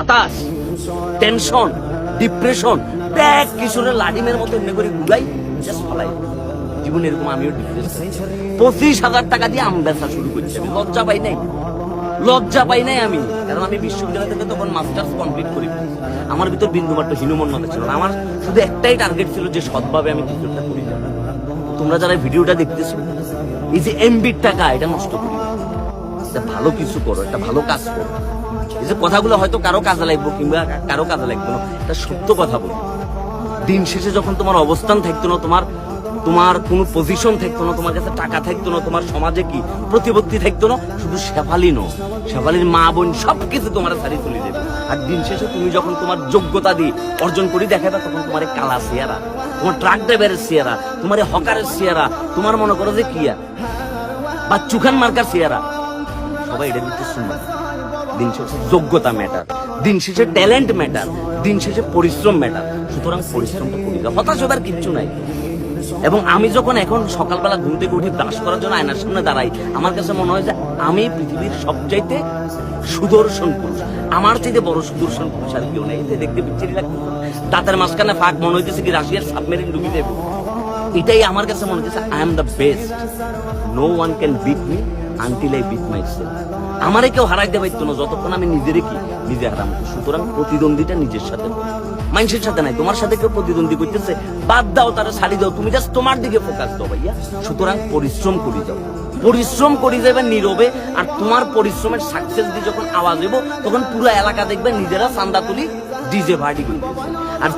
হতাশ, tension, depression, bag কিশোরের লাডিমের মতো এমনি করে ঘুরাই জাস্ট ফলাই। জীবনে এরকম আমিও ডিপ্রেশন। 25,000 টাকা দিয়ে আম বেচা শুরু করছি। আমি লজ্জা পাই নাই, লজ্জা পাই নাই আমি, কারণ আমি বিশ্ববিদ্যালয় থেকে তখন মাস্টার্স কমপ্লিট করি। আমার ভিতর বিন্দুমাত্র হীনমন্যতা ছিল না। আমার শুধু একটাই টার্গেট ছিল যে সৎভাবে আমি কিছু একটা করি। তোমরা যারা ভিডিওটা দেখতেছো, এই যে এমবির টাকা এটা নষ্ট করি, একটা ভালো কিছু করো, একটা ভালো কাজ করো। এই যে কথাগুলো হয়তো কারো কাজে লাগবো কিংবা কারো কাজে লাগবে না, এটা সত্য কথা বলো। দিন শেষে যখন তোমার অবস্থান থাকতো না, তোমার কোনো পজিশন থাকতো না, তোমার কাছে টাকা থাকতো না, তোমার সমাজে কি প্রতিপত্তি থাকতো না, শুধু শেফালি নো, শেফালির মা বোন সবকিছু তোমার সারি তুলে দেবে। আর দিন শেষে তুমি যখন তোমার যোগ্যতা দিয়ে অর্জন করি দেখাবে, তখন তোমার কালা চেহারা, তোমার ট্রাক ড্রাইভারের চেহারা, তোমার হকারের চেহারা, তোমার মনে করো যে কিয়া বা চুখান মার্কার চেহারা, সবাই এটা দিতে শুনবে। দিন শেষে যোগ্যতা ম্যাটার, দিন শেষে ট্যালেন্ট ম্যাটার, দিন শেষে পরিশ্রম ম্যাটার। সুতরাং পরিশ্রমটা করি, হতাশ হবার কিচ্ছু নাই। এবং আমি যখন এখন সকালবেলা ঘুম থেকে উঠে ব্রাশ করার জন্য আয়নার সামনে দাঁড়াই, আমার কাছে মনে হয় যে আমি পৃথিবীর সবচাইতে সুদর্শন পুরুষ। আমার চাইতে বড় সুদর্শন পুরুষ আর কেউ নেই। দেখতে বিচ্ছিরি লাগছে, দাঁতের মাঝখানে ফাঁক, মনে হইতেছে কি রাশিয়ার সাবমেরিন ডুবি দেবো। এটাই আমার কাছে মনে হচ্ছে I am the best, no one can beat me until I beat myself. আমারে কেউ হারাইতে পারতো না যতক্ষণ আমি নিজে হারামতো। সুতরাং প্রতিদ্বন্দ্বীটা নিজের সাথে, মানুষের সাথে নাই। তোমার সাথে কেউ প্রতিদ্বন্দ্বী করতেছে, বাদ দাও, তারা ছাড়ি দাও, তুমি জাস্ট তোমার দিকে ফোকাস দাও ভাইয়া। সুতরাং পরিশ্রম করি যাও, পরিশ্রম করি যাবে নীরবে। আর তোমার পরিশ্রমের সাকসেস দিয়ে যখন আওয়াজ দেবো, তখন পুরো এলাকা দেখবে নিজেরা চান্দা তুলি ডিজে পার্টি করতেছে।